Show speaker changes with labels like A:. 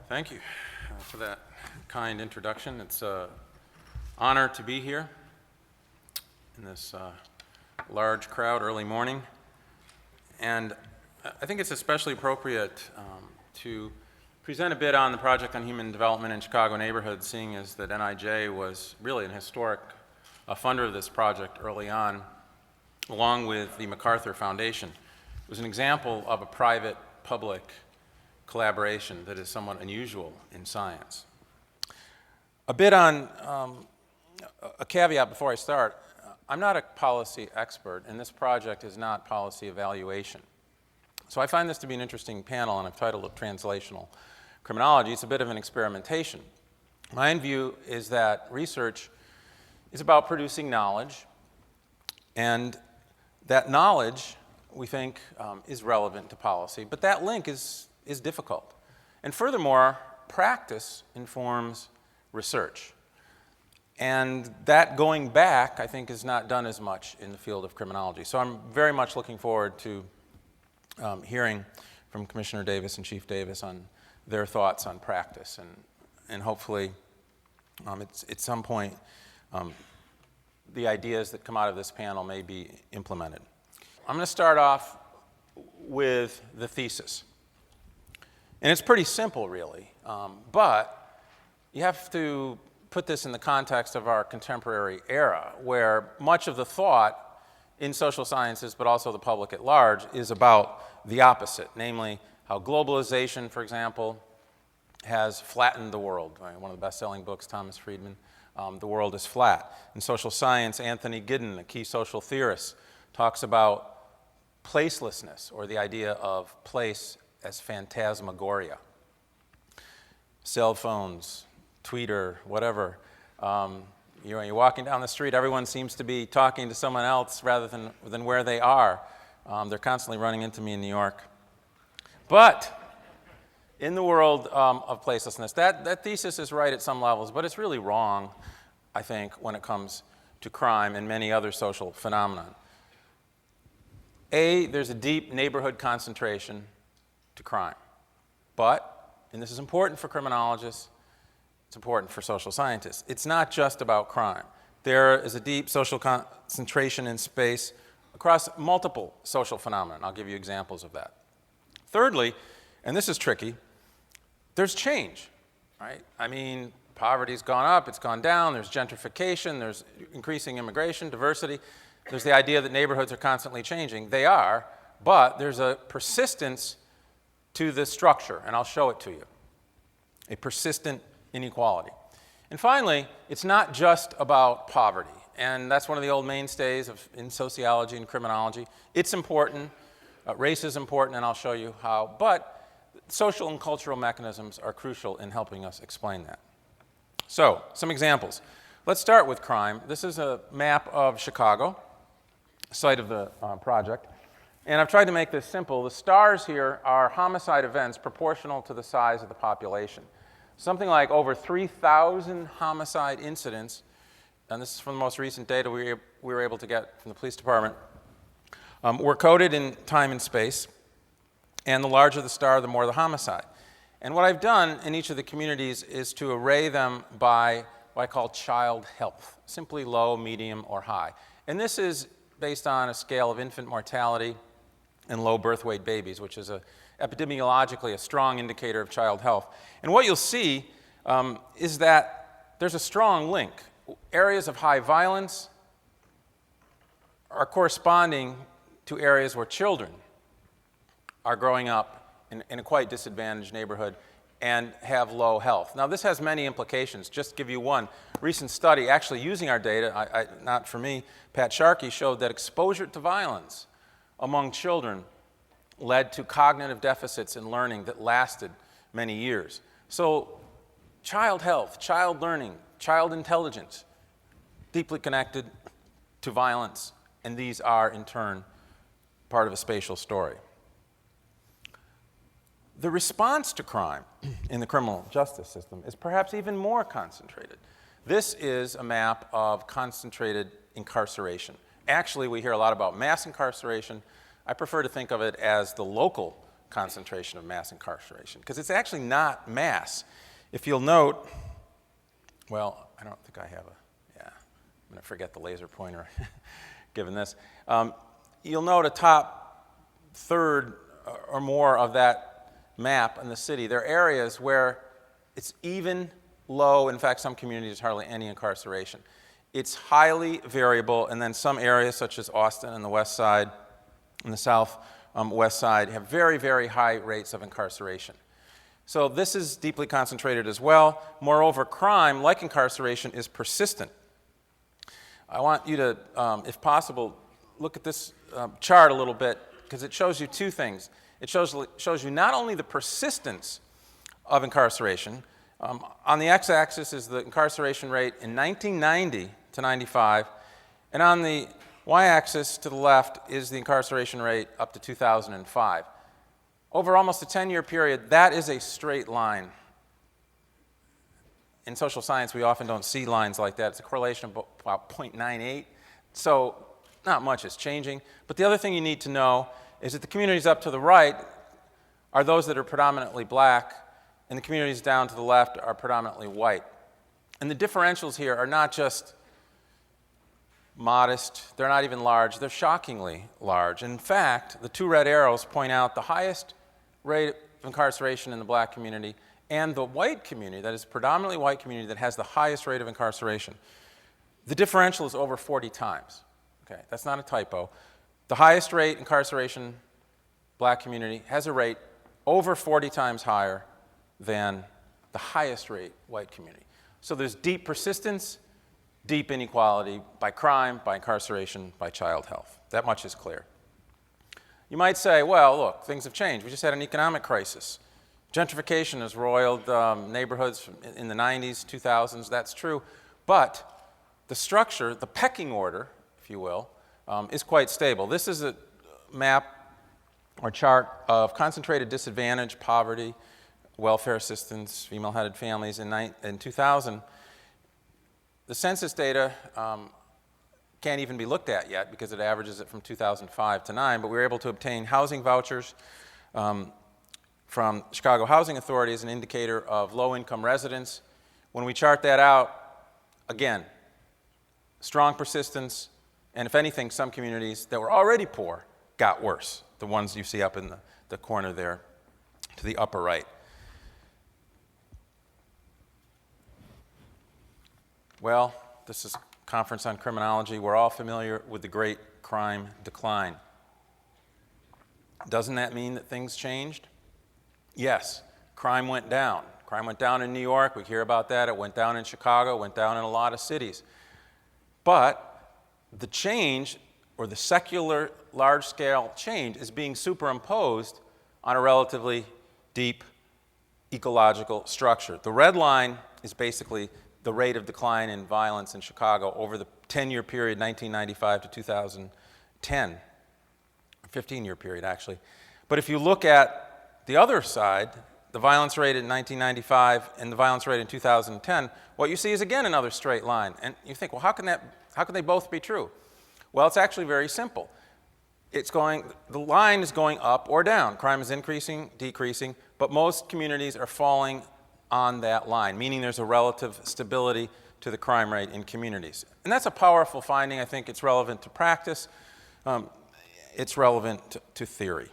A: Thank you for that kind introduction. It's an honor to be here in this large crowd early morning. And I think it's especially appropriate to present a bit on the Project on Human Development in Chicago Neighborhoods, seeing as that NIJ was really an historic funder of this project early on, along with the MacArthur Foundation. It was an example of a private-public collaboration that is somewhat unusual in science. A bit on a caveat before I start. I'm not a policy expert, and this project is not policy evaluation. So I find this to be an interesting panel, and I've titled it Translational Criminology. It's a bit of an experimentation. My own view is that research is about producing knowledge, and that knowledge, we think, is relevant to policy, but that link is difficult. And furthermore, practice informs research. And that going back, I think, is not done as much in the field of criminology. So I'm very much looking forward to hearing from Commissioner Davis and Chief Davis on their thoughts on practice. And hopefully, at some point, the ideas that come out of this panel may be implemented. I'm going to start off with the thesis. And it's pretty simple, really, but you have to put this in the context of our contemporary era, where much of the thought in social sciences, but also the public at large, is about the opposite, namely how globalization, for example, has flattened the world. One of the best-selling books, Thomas Friedman, The World is Flat. In social science, Anthony Giddens, a key social theorist, talks about placelessness, or the idea of place as phantasmagoria. Cell phones, Twitter, whatever. You're walking down the street, everyone seems to be talking to someone else rather than where they are. They're constantly running into me in New York. But in the world of placelessness, that thesis is right at some levels, but it's really wrong, I think, when it comes to crime and many other social phenomena. There's a deep neighborhood concentration to crime. But, and this is important for criminologists, it's important for social scientists, it's not just about crime. There is a deep social concentration in space across multiple social phenomena. I'll give you examples of that. Thirdly, and this is tricky, there's change, right? I mean, poverty's gone up, it's gone down, there's gentrification, there's increasing immigration, diversity. There's the idea that neighborhoods are constantly changing. They are, but there's a persistence to the structure, and I'll show it to you. A persistent inequality. And finally, it's not just about poverty, and that's one of the old mainstays in sociology and criminology. It's important, race is important, and I'll show you how, but social and cultural mechanisms are crucial in helping us explain that. So, some examples. Let's start with crime. This is a map of Chicago, site of the project. And I've tried to make this simple. The stars here are homicide events proportional to the size of the population. Something like over 3,000 homicide incidents, and this is from the most recent data we were able to get from the police department, were coded in time and space. And the larger the star, the more the homicide. And what I've done in each of the communities is to array them by what I call child health, simply low, medium, or high. And this is based on a scale of infant mortality and low birth weight babies, which is epidemiologically a strong indicator of child health. And what you'll see is that there's a strong link. Areas of high violence are corresponding to areas where children are growing up in a quite disadvantaged neighborhood and have low health. Now, this has many implications. Just to give you one recent study, actually using our data, not for me, Pat Sharkey showed that exposure to violence among children led to cognitive deficits in learning that lasted many years. So child health, child learning, child intelligence, deeply connected to violence, and these are, in turn, part of a spatial story. The response to crime in the criminal justice system is perhaps even more concentrated. This is a map of concentrated incarceration. Actually, we hear a lot about mass incarceration. I prefer to think of it as the local concentration of mass incarceration, because it's actually not mass. If you'll note, well, I don't think I have I'm going to forget the laser pointer given this. You'll note a top third or more of that map in the city. There are areas where it's even low, in fact, some communities hardly any incarceration. It's highly variable, and then some areas such as Austin and the west side and the south west side have very, very high rates of incarceration. So this is deeply concentrated as well. Moreover, crime, like incarceration, is persistent. I want you to, if possible, look at this chart a little bit, because it shows you two things. It shows you not only the persistence of incarceration. On the x-axis is the incarceration rate in 1990 to 95, and on the y-axis to the left is the incarceration rate up to 2005. Over almost a 10-year period, that is a straight line. In social science, we often don't see lines like that. It's a correlation of about 0.98, so not much is changing. But the other thing you need to know is that the communities up to the right are those that are predominantly black, and the communities down to the left are predominantly white. And the differentials here are not just modest, they're not even large, they're shockingly large. In fact, the two red arrows point out the highest rate of incarceration in the black community and the white community, that is predominantly white community, that has the highest rate of incarceration. The differential is over 40 times. Okay, that's not a typo. The highest rate incarceration black community has a rate over 40 times higher than the highest rate white community. So there's deep persistence, deep inequality by crime, by incarceration, by child health. That much is clear. You might say, well, look, things have changed. We just had an economic crisis. Gentrification has roiled neighborhoods in the 90s, 2000s. That's true. But the structure, the pecking order, if you will, is quite stable. This is a map or chart of concentrated disadvantage, poverty, welfare assistance, female-headed families in 2000. The census data can't even be looked at yet because it averages it from 2005 to 9, but we were able to obtain housing vouchers from Chicago Housing Authority as an indicator of low-income residents. When we chart that out, again, strong persistence, and if anything, some communities that were already poor got worse, the ones you see up in the corner there to the upper right. Well, this is a conference on criminology. We're all familiar with the great crime decline. Doesn't that mean that things changed? Yes, crime went down. Crime went down in New York. We hear about that. It went down in Chicago. It went down in a lot of cities. But the change, or the secular large-scale change, is being superimposed on a relatively deep ecological structure. The red line is basically the rate of decline in violence in Chicago over the 10-year period, 1995 to 2010, 15-year period, actually. But if you look at the other side, the violence rate in 1995 and the violence rate in 2010, what you see is, again, another straight line. And you think, well, how can they both be true? Well, it's actually very simple. The line is going up or down. Crime is increasing, decreasing, but most communities are falling on that line, meaning there's a relative stability to the crime rate in communities. And that's a powerful finding. I think it's relevant to practice. It's relevant to theory.